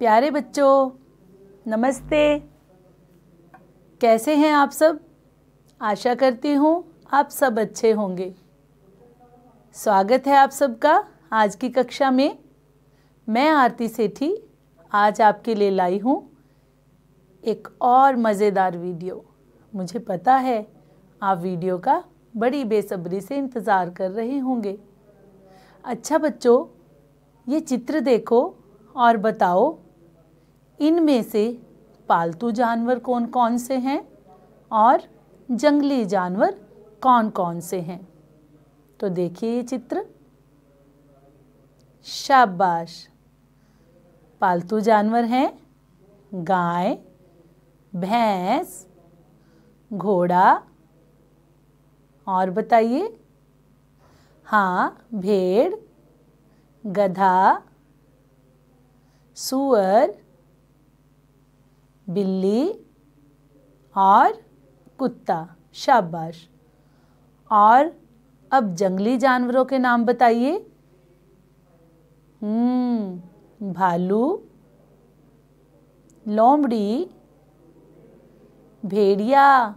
प्यारे बच्चों, नमस्ते। कैसे हैं आप सब? आशा करती हूँ आप सब अच्छे होंगे। स्वागत है आप सबका आज की कक्षा में। मैं आरती सेठी आज आपके लिए लाई हूँ एक और मज़ेदार वीडियो। मुझे पता है आप वीडियो का बड़ी बेसब्री से इंतज़ार कर रहे होंगे। अच्छा बच्चों, ये चित्र देखो और बताओ इनमें से पालतू जानवर कौन कौन से हैं और जंगली जानवर कौन कौन से हैं। तो देखिए ये चित्र। शाबाश। पालतू जानवर हैं गाय, भैंस, घोड़ा और बताइए। हाँ, भेड़, गधा, सूअर, बिल्ली और कुत्ता। शाबाश। और अब जंगली जानवरों के नाम बताइए। भालू, लोमड़ी, भेड़िया,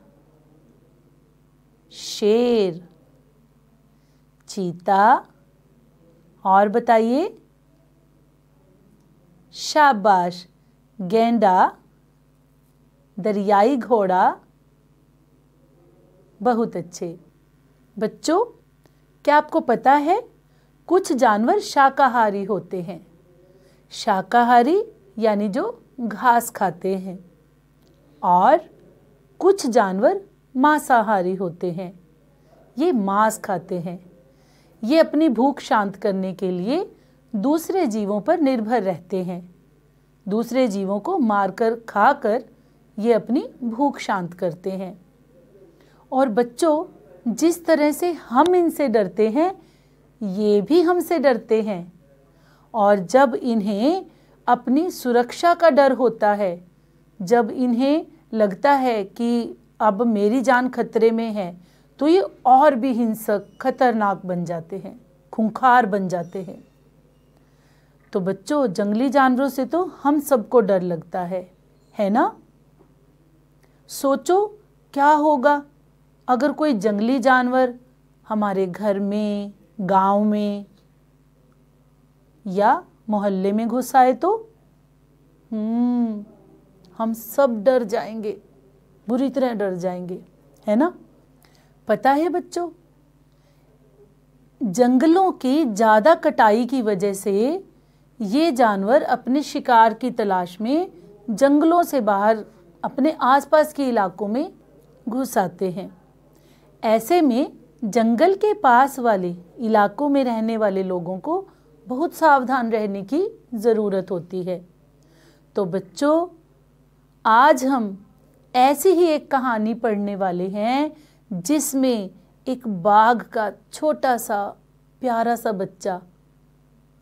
शेर, चीता और बताइए। शाबाश, गैंडा, दरियाई घोड़ा। बहुत अच्छे बच्चों, क्या आपको पता है कुछ जानवर शाकाहारी होते हैं। शाकाहारी यानी जो घास खाते हैं, और कुछ जानवर मांसाहारी होते हैं, ये मांस खाते हैं। ये अपनी भूख शांत करने के लिए दूसरे जीवों पर निर्भर रहते हैं। दूसरे जीवों को मारकर खाकर ये अपनी भूख शांत करते हैं। और बच्चों, जिस तरह से हम इनसे डरते हैं, ये भी हमसे डरते हैं। और जब इन्हें अपनी सुरक्षा का डर होता है, जब इन्हें लगता है कि अब मेरी जान खतरे में है, तो ये और भी हिंसक, खतरनाक बन जाते हैं, खूंखार बन जाते हैं। तो बच्चों, जंगली जानवरों से तो हम सबको डर लगता है ना? सोचो क्या होगा अगर कोई जंगली जानवर हमारे घर में, गांव में या मोहल्ले में घुस आए तो? हम सब डर जाएंगे, बुरी तरह डर जाएंगे, है ना? पता है बच्चों, जंगलों की ज़्यादा कटाई की वजह से ये जानवर अपने शिकार की तलाश में जंगलों से बाहर अपने आसपास के इलाकों में घुस आते हैं। ऐसे में जंगल के पास वाले इलाकों में रहने वाले लोगों को बहुत सावधान रहने की ज़रूरत होती है। तो बच्चों, आज हम ऐसी ही एक कहानी पढ़ने वाले हैं जिसमें एक बाघ का छोटा सा प्यारा सा बच्चा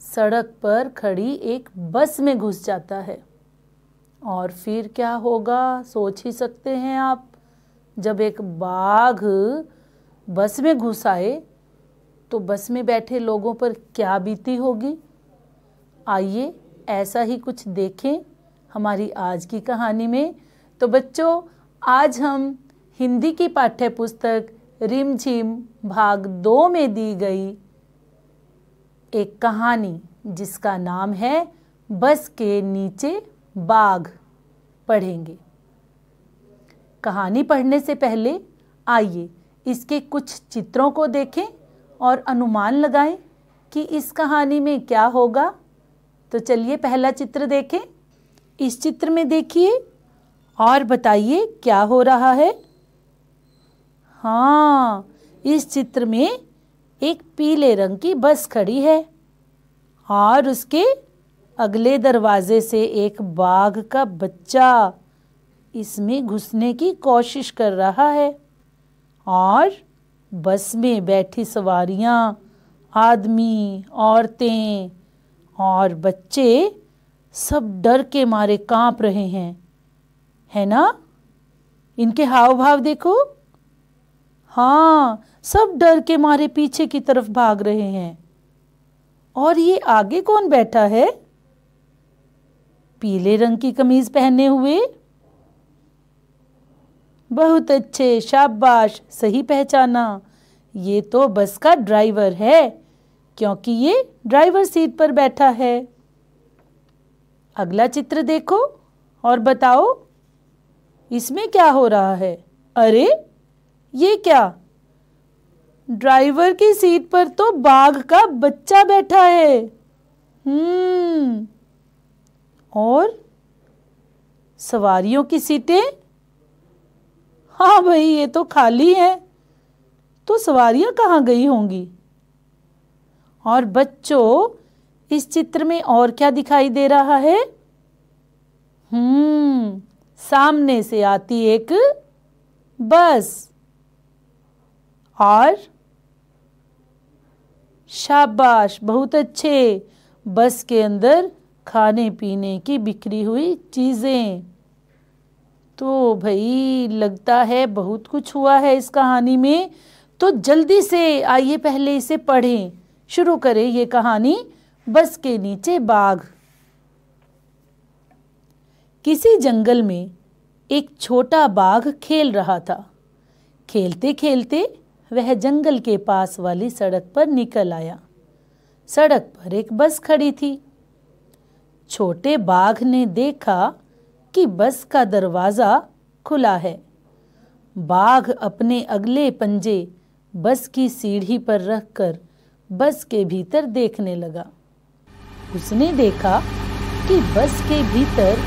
सड़क पर खड़ी एक बस में घुस जाता है। और फिर क्या होगा सोच ही सकते हैं आप। जब एक बाघ बस में घुस आए तो बस में बैठे लोगों पर क्या बीती होगी। आइए ऐसा ही कुछ देखें हमारी आज की कहानी में। तो बच्चों, आज हम हिंदी की पाठ्य पुस्तक रिमझिम भाग 2 में दी गई एक कहानी जिसका नाम है बस के नीचे बाघ पढ़ेंगे। कहानी पढ़ने से पहले आइए इसके कुछ चित्रों को देखें और अनुमान लगाएं कि इस कहानी में क्या होगा। तो चलिए पहला चित्र देखें। इस चित्र में देखिए और बताइए क्या हो रहा है। हाँ, इस चित्र में एक पीले रंग की बस खड़ी है और उसके अगले दरवाजे से एक बाघ का बच्चा इसमें घुसने की कोशिश कर रहा है। और बस में बैठी सवारियां, आदमी, औरतें और बच्चे सब डर के मारे कांप रहे हैं, है ना? इनके हाव भाव देखो। हाँ, सब डर के मारे पीछे की तरफ भाग रहे हैं। और ये आगे कौन बैठा है? पीले रंग की कमीज पहने हुए। बहुत अच्छे, शाबाश, सही पहचाना। ये तो बस का ड्राइवर है, क्योंकि ये ड्राइवर सीट पर बैठा है। अगला चित्र देखो और बताओ इसमें क्या हो रहा है। अरे ये क्या, ड्राइवर की सीट पर तो बाघ का बच्चा बैठा है। और सवारियों की सीटें, हाँ भाई ये तो खाली है, तो सवारियां कहाँ गई होंगी। और बच्चों इस चित्र में और क्या दिखाई दे रहा है। सामने से आती एक बस, और शाबाश, बहुत अच्छे, बस के अंदर खाने पीने की बिखरी हुई चीजें। तो भाई लगता है बहुत कुछ हुआ है इस कहानी में, तो जल्दी से आइए पहले इसे पढ़ें। शुरू करें ये कहानी, बस के नीचे बाघ। किसी जंगल में एक छोटा बाघ खेल रहा था। खेलते खेलते वह जंगल के पास वाली सड़क पर निकल आया। सड़क पर एक बस खड़ी थी। छोटे बाघ ने देखा कि बस का दरवाजा खुला है। बाघ अपने अगले पंजे बस की सीढ़ी पर रखकर बस के भीतर देखने लगा। उसने देखा कि बस के भीतर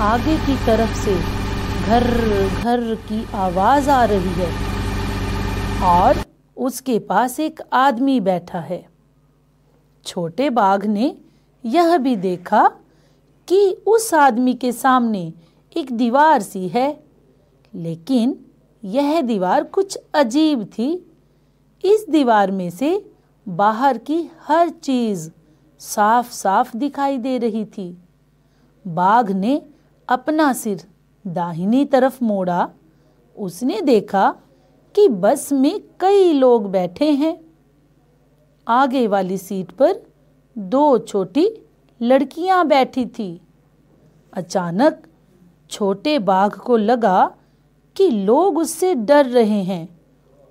आगे की तरफ से घर घर की आवाज आ रही है और उसके पास एक आदमी बैठा है। छोटे बाघ ने यह भी देखा कि उस आदमी के सामने एक दीवार सी है, लेकिन यह दीवार कुछ अजीब थी। इस दीवार में से बाहर की हर चीज साफ साफ दिखाई दे रही थी। बाघ ने अपना सिर दाहिनी तरफ मोड़ा। उसने देखा कि बस में कई लोग बैठे हैं। आगे वाली सीट पर दो छोटी लड़कियां बैठी थी। अचानक छोटे बाघ को लगा कि लोग उससे डर रहे हैं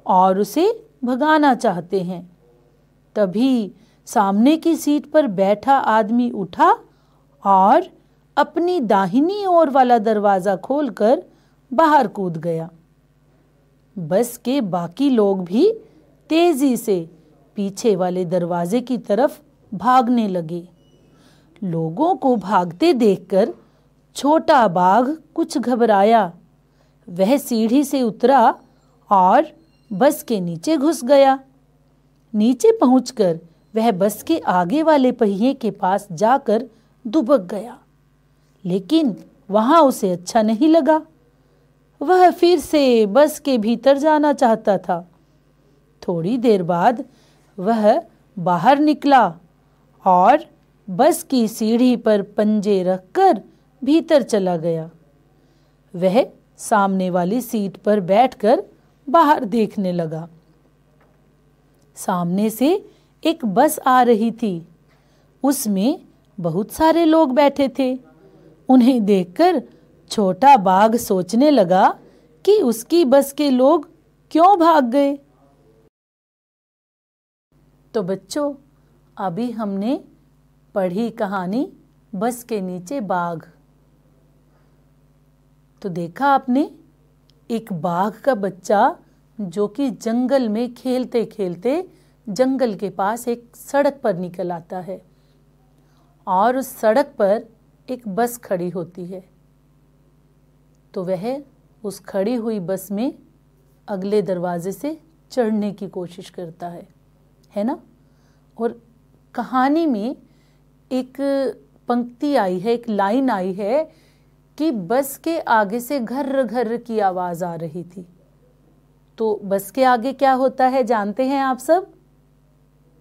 और उसे भगाना चाहते हैं। तभी सामने की सीट पर बैठा आदमी उठा और अपनी दाहिनी ओर वाला दरवाजा खोलकर बाहर कूद गया। बस के बाकी लोग भी तेजी से पीछे वाले दरवाजे की तरफ भागने लगे। लोगों को भागते देखकर छोटा बाघ कुछ घबराया। वह सीढ़ी से उतरा और बस के नीचे घुस गया। नीचे पहुंचकर वह बस के आगे वाले पहिए के पास जाकर दुबक गया, लेकिन वहां उसे अच्छा नहीं लगा। वह फिर से बस के भीतर जाना चाहता था। थोड़ी देर बाद वह बाहर निकला और बस की सीढ़ी पर पंजे रखकर भीतर चला गया। वह सामने वाली सीट पर बैठकर बाहर देखने लगा। सामने से एक बस आ रही थी। उसमें बहुत सारे लोग बैठे थे। उन्हें देखकर छोटा बाघ सोचने लगा कि उसकी बस के लोग क्यों भाग गए। तो बच्चों, अभी हमने पढ़ी कहानी बस के नीचे बाघ। तो देखा आपने एक बाघ का बच्चा जो कि जंगल में खेलते खेलते जंगल के पास एक सड़क पर निकल आता है और उस सड़क पर एक बस खड़ी होती है। तो वह उस खड़ी हुई बस में अगले दरवाजे से चढ़ने की कोशिश करता है ना। और कहानी में एक पंक्ति आई है, एक लाइन आई है कि बस के आगे से घर घर की आवाज आ रही थी। तो बस के आगे क्या होता है जानते हैं आप सब?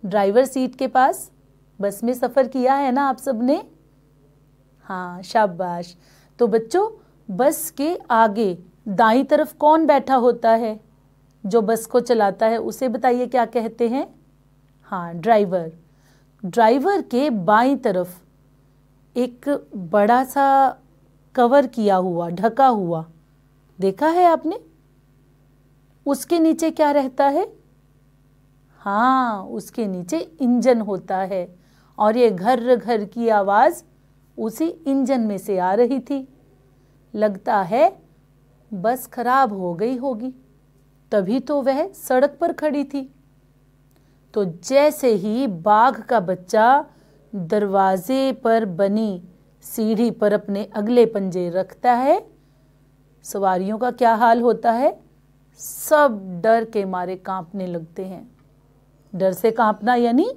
ड्राइवर सीट के पास बस में सफर किया है ना आप सब ने? हाँ, शाबाश। तो बच्चों, बस के आगे दाईं तरफ कौन बैठा होता है? जो बस को चलाता है उसे बताइए क्या कहते हैं? हाँ, ड्राइवर। ड्राइवर के बाईं तरफ एक बड़ा सा कवर किया हुआ, ढका हुआ, देखा है आपने? उसके नीचे क्या रहता है? हाँ, उसके नीचे इंजन होता है और ये घर घर की आवाज़ उसी इंजन में से आ रही थी। लगता है बस खराब हो गई होगी, तभी तो वह सड़क पर खड़ी थी। तो जैसे ही बाघ का बच्चा दरवाजे पर बनी सीढ़ी पर अपने अगले पंजे रखता है, सवारियों का क्या हाल होता है? सब डर के मारे कांपने लगते हैं। डर से कांपना यानी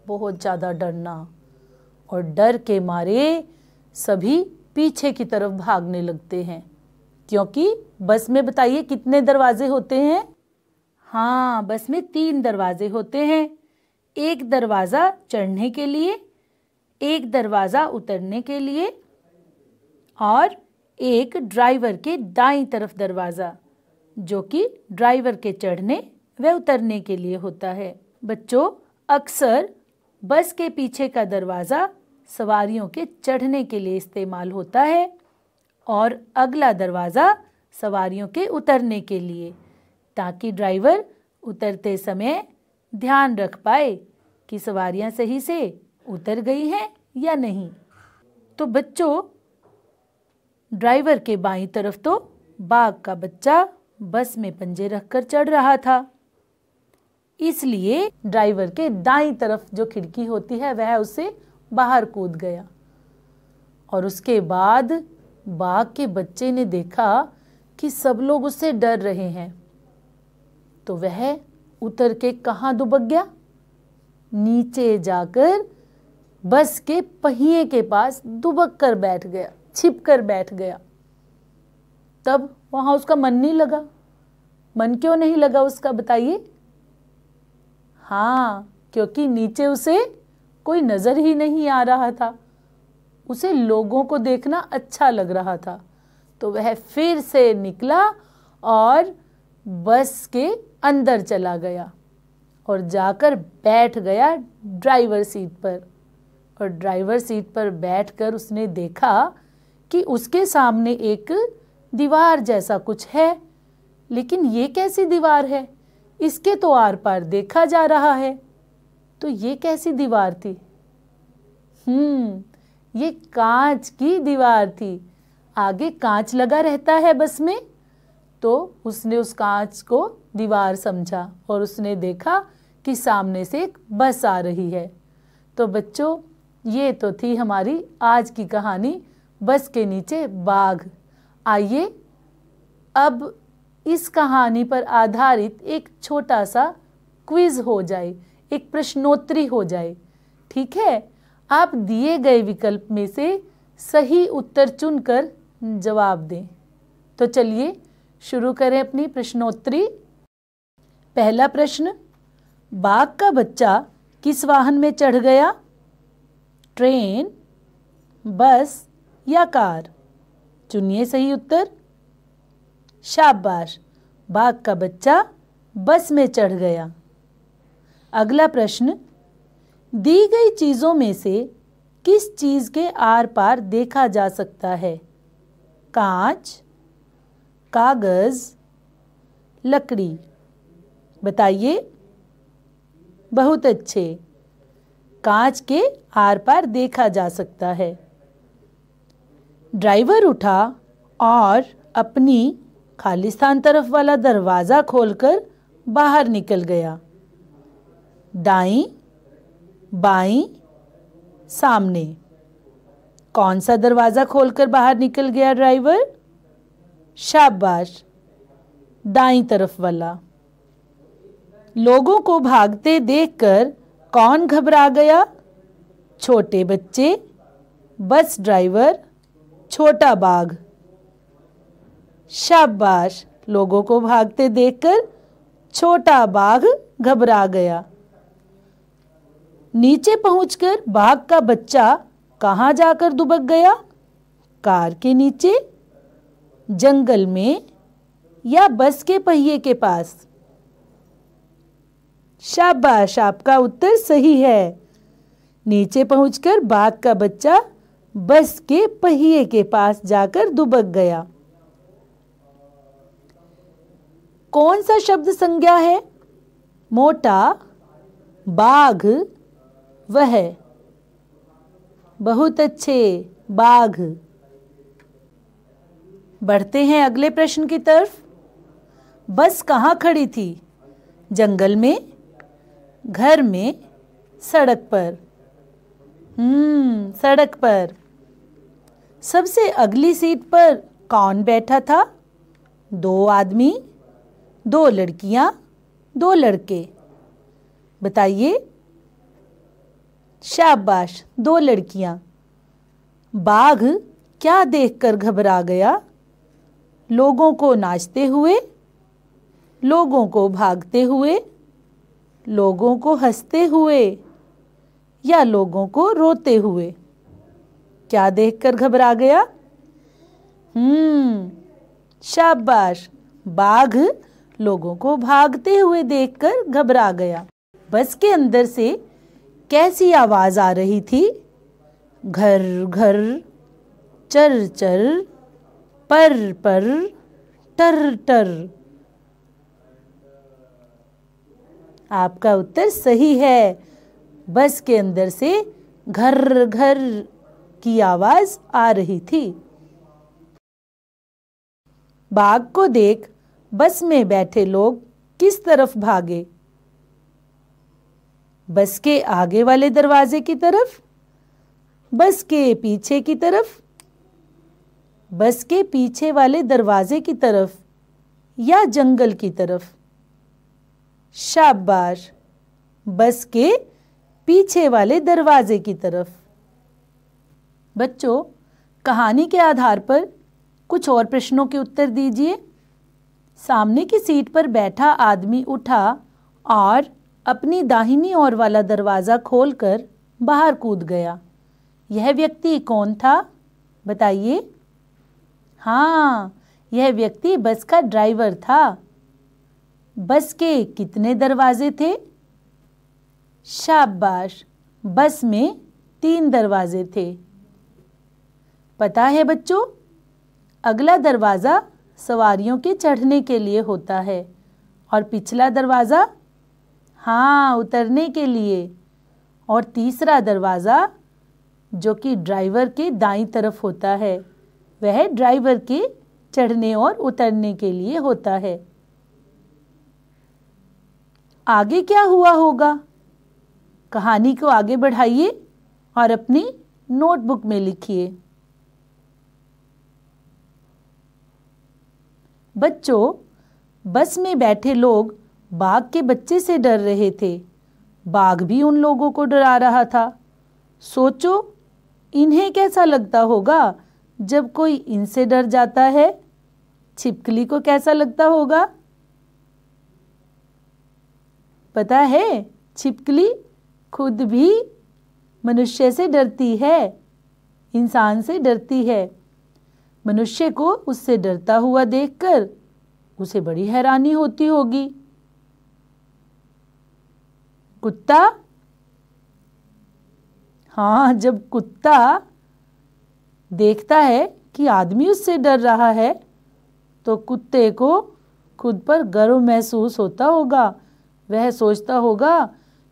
बहुत ज़्यादा डरना, और डर के मारे सभी पीछे की तरफ भागने लगते हैं, क्योंकि बस में बताइए कितने दरवाजे होते हैं? हाँ, बस में 3 दरवाजे होते हैं। एक दरवाज़ा चढ़ने के लिए, एक दरवाज़ा उतरने के लिए और एक ड्राइवर के दाईं तरफ दरवाज़ा, जो कि ड्राइवर के चढ़ने व उतरने के लिए होता है। बच्चों, अक्सर बस के पीछे का दरवाज़ा सवारियों के चढ़ने के लिए इस्तेमाल होता है और अगला दरवाज़ा सवारियों के उतरने के लिए, ताकि ड्राइवर उतरते समय ध्यान रख पाए कि सवारियां सही से उतर गई हैं या नहीं। तो बच्चों, ड्राइवर के बाईं तरफ तो बाघ का बच्चा बस में पंजे रखकर चढ़ रहा था, इसलिए ड्राइवर के दाईं तरफ जो खिड़की होती है वह उससे बाहर कूद गया। और उसके बाद बाघ के बच्चे ने देखा कि सब लोग उससे डर रहे हैं, तो वह उतर के कहाँ दुबक गया? नीचे जाकर बस के पहिए के पास दुबक कर बैठ गया, छिप कर बैठ गया। तब वहाँ उसका मन नहीं लगा। मन क्यों नहीं लगा उसका, बताइए? हाँ, क्योंकि नीचे उसे कोई नज़र ही नहीं आ रहा था। उसे लोगों को देखना अच्छा लग रहा था, तो वह फिर से निकला और बस के अंदर चला गया और जाकर बैठ गया ड्राइवर सीट पर। और ड्राइवर सीट पर बैठकर उसने देखा कि उसके सामने एक दीवार जैसा कुछ है, लेकिन ये कैसी दीवार है? इसके तो आर पार देखा जा रहा है। तो ये कैसी दीवार थी? ये कांच की दीवार थी। आगे कांच लगा रहता है बस में, तो उसने उस कांच को दीवार समझा और उसने देखा कि सामने से एक बस आ रही है। तो बच्चों, ये तो थी हमारी आज की कहानी, बस के नीचे बाघ। आइए अब इस कहानी पर आधारित एक छोटा सा क्विज हो जाए, एक प्रश्नोत्तरी हो जाए, ठीक है? आप दिए गए विकल्प में से सही उत्तर चुनकर जवाब दें। तो चलिए शुरू करें अपनी प्रश्नोत्तरी। पहला प्रश्न, बाघ का बच्चा किस वाहन में चढ़ गया? ट्रेन, बस या कार? चुनिए सही उत्तर। शाबाश, बाघ का बच्चा बस में चढ़ गया। अगला प्रश्न, दी गई चीज़ों में से किस चीज़ के आर पार देखा जा सकता है? कांच, कागज़, लकड़ी? बताइए। बहुत अच्छे, कांच के आर पार देखा जा सकता है। ड्राइवर उठा और अपनी खालिस्तान तरफ वाला दरवाज़ा खोलकर बाहर निकल गया। दाईं, बाईं, सामने? कौन सा दरवाज़ा खोलकर बाहर निकल गया ड्राइवर? शाबाश, दाईं तरफ वाला। लोगों को भागते देखकर कौन घबरा गया? छोटे बच्चे, बस ड्राइवर, छोटा बाघ? शाबाश, लोगों को भागते देखकर छोटा बाघ घबरा गया। नीचे पहुंचकर बाघ का बच्चा कहाँ जाकर दुबक गया? कार के नीचे, जंगल में या बस के पहिए के पास? शाबाश, आपका उत्तर सही है। नीचे पहुंचकर बाघ का बच्चा बस के पहिए के पास जाकर दुबक गया। कौन सा शब्द संज्ञा है? मोटा, बाघ, वह। बहुत अच्छे, बाघ। बढ़ते हैं अगले प्रश्न की तरफ। बस कहाँ खड़ी थी? जंगल में, घर में, सड़क पर? सड़क पर। सबसे अगली सीट पर कौन बैठा था? 2 आदमी, 2 लड़कियां, 2 लड़के? बताइए। शाबाश, 2 लड़कियां। बाघ क्या देखकर घबरा गया? लोगों को नाचते हुए, लोगों को भागते हुए, लोगों को हंसते हुए या लोगों को रोते हुए? क्या देखकर घबरा गया? शाबाश, बाघ लोगों को भागते हुए देखकर घबरा गया। बस के अंदर से कैसी आवाज आ रही थी? घर घर, चर चर, पर पर, टर टर। आपका उत्तर सही है। बस के अंदर से घर घर की आवाज आ रही थी। बाघ को देख बस में बैठे लोग किस तरफ भागे? बस के आगे वाले दरवाजे की तरफ, बस के पीछे की तरफ, बस के पीछे वाले दरवाजे की तरफ या जंगल की तरफ? शाबाश, बस के पीछे वाले दरवाजे की तरफ। बच्चों, कहानी के आधार पर कुछ और प्रश्नों के उत्तर दीजिए। सामने की सीट पर बैठा आदमी उठा और अपनी दाहिनी ओर वाला दरवाज़ा खोलकर बाहर कूद गया। यह व्यक्ति कौन था? बताइए। हाँ, यह व्यक्ति बस का ड्राइवर था। बस के कितने दरवाजे थे? शाबाश, बस में 3 दरवाजे थे। पता है बच्चों, अगला दरवाज़ा सवारियों के चढ़ने के लिए होता है और पिछला दरवाज़ा उतरने के लिए, और तीसरा दरवाज़ा जो कि ड्राइवर के दाईं तरफ होता है वह ड्राइवर के चढ़ने और उतरने के लिए होता है। आगे क्या हुआ होगा? कहानी को आगे बढ़ाइए और अपनी नोटबुक में लिखिए। बच्चों, बस में बैठे लोग बाघ के बच्चे से डर रहे थे। बाघ भी उन लोगों को डरा रहा था। सोचो, इन्हें कैसा लगता होगा जब कोई इनसे डर जाता है? छिपकली को कैसा लगता होगा? पता है, छिपकली खुद भी मनुष्य से डरती है, इंसान से डरती है। मनुष्य को उससे डरता हुआ देखकर उसे बड़ी हैरानी होती होगी। कुत्ता? हाँ, जब कुत्ता देखता है कि आदमी उससे डर रहा है तो कुत्ते को खुद पर गर्व महसूस होता होगा। वह सोचता होगा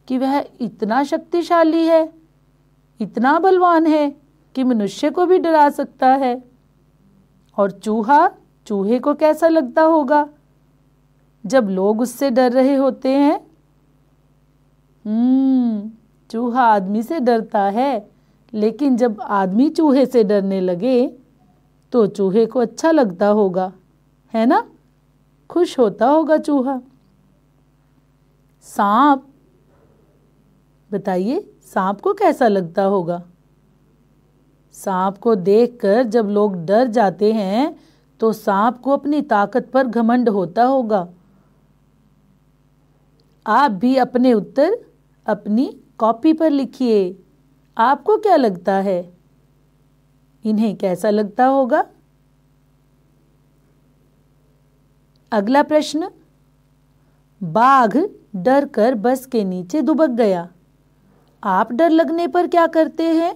कि वह इतना शक्तिशाली है, इतना बलवान है कि मनुष्य को भी डरा सकता है। और चूहे को कैसा लगता होगा जब लोग उससे डर रहे होते हैं? चूहा आदमी से डरता है, लेकिन जब आदमी चूहे से डरने लगे तो चूहे को अच्छा लगता होगा, है ना? खुश होता होगा चूहा। सांप? बताइए, सांप को कैसा लगता होगा? सांप को देखकर जब लोग डर जाते हैं तो सांप को अपनी ताकत पर घमंड होता होगा। आप भी अपने उत्तर अपनी कॉपी पर लिखिए। आपको क्या लगता है? इन्हें कैसा लगता होगा? अगला प्रश्न, बाघ डर कर बस के नीचे दुबक गया। आप डर लगने पर क्या करते हैं?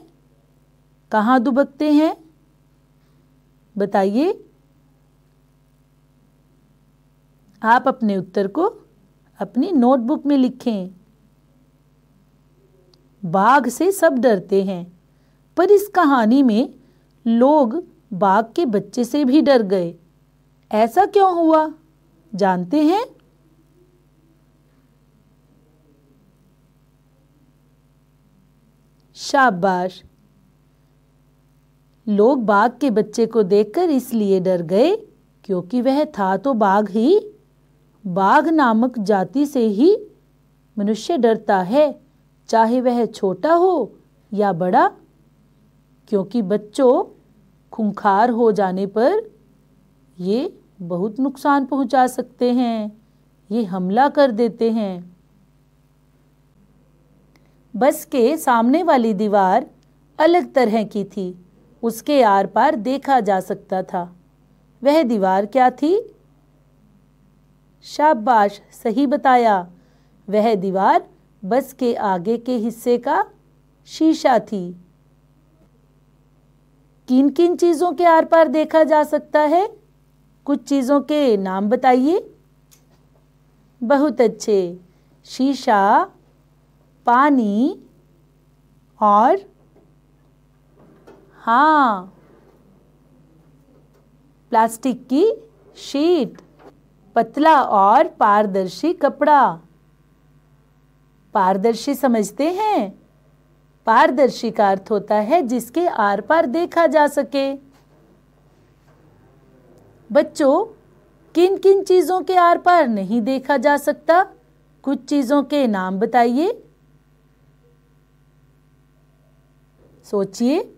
कहाँ दुबकते हैं? बताइए। आप अपने उत्तर को अपनी नोटबुक में लिखें। बाघ से सब डरते हैं, पर इस कहानी में लोग बाघ के बच्चे से भी डर गए। ऐसा क्यों हुआ, जानते हैं? शाबाश। लोग बाघ के बच्चे को देखकर इसलिए डर गए क्योंकि वह था तो बाघ ही। बाघ नामक जाति से ही मनुष्य डरता है, चाहे वह छोटा हो या बड़ा, क्योंकि बच्चों खूंखार हो जाने पर ये बहुत नुकसान पहुंचा सकते हैं, ये हमला कर देते हैं। बस के सामने वाली दीवार अलग तरह की थी, उसके आर पार देखा जा सकता था। वह दीवार क्या थी? शाबाश, सही बताया। वह दीवार बस के आगे के हिस्से का शीशा थी। किन किन चीजों के आर पार देखा जा सकता है? कुछ चीजों के नाम बताइए। बहुत अच्छे। शीशा, पानी और हाँ, प्लास्टिक की शीट, पतला और पारदर्शी कपड़ा। पारदर्शी समझते हैं? पारदर्शी का अर्थ होता है जिसके आर पार देखा जा सके। बच्चों, किन किन चीजों के आर पार नहीं देखा जा सकता? कुछ चीजों के नाम बताइए। सोचिए।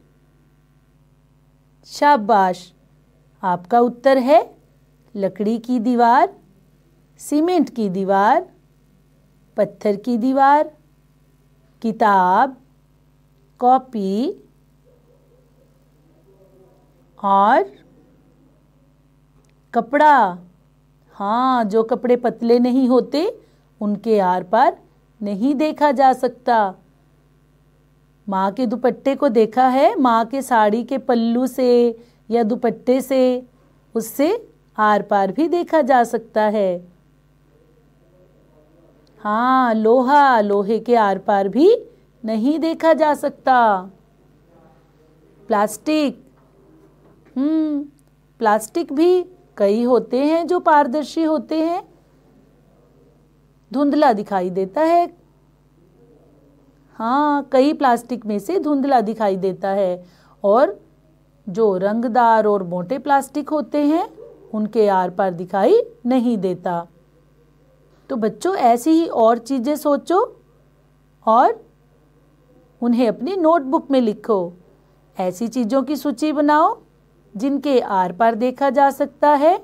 शाबाश, आपका उत्तर है लकड़ी की दीवार, सीमेंट की दीवार, पत्थर की दीवार, किताब, कॉपी और कपड़ा। हाँ, जो कपड़े पतले नहीं होते उनके आर पार नहीं देखा जा सकता। माँ के दुपट्टे को देखा है? माँ के साड़ी के पल्लू से या दुपट्टे से, उससे आर पार भी देखा जा सकता है। हाँ, लोहा, लोहे के आर पार भी नहीं देखा जा सकता। प्लास्टिक, प्लास्टिक भी कई होते हैं जो पारदर्शी होते हैं, धुंधला दिखाई देता है। हाँ, कई प्लास्टिक में से धुंधला दिखाई देता है, और जो रंगदार और मोटे प्लास्टिक होते हैं उनके आर पार दिखाई नहीं देता। तो बच्चों, ऐसी ही और चीजें सोचो और उन्हें अपनी नोटबुक में लिखो। ऐसी चीजों की सूची बनाओ जिनके आर पार देखा जा सकता है,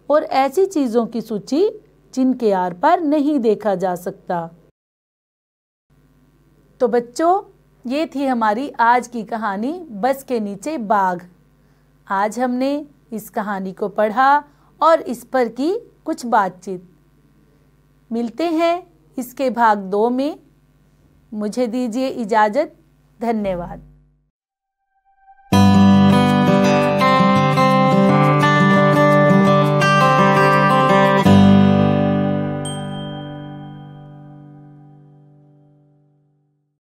और ऐसी चीजों की सूची जिनके आर पार नहीं देखा जा सकता। तो बच्चों, ये थी हमारी आज की कहानी बस के नीचे बाघ। आज हमने इस कहानी को पढ़ा और इस पर की कुछ बातचीत। मिलते हैं इसके भाग 2 में। मुझे दीजिए इजाज़त। धन्यवाद।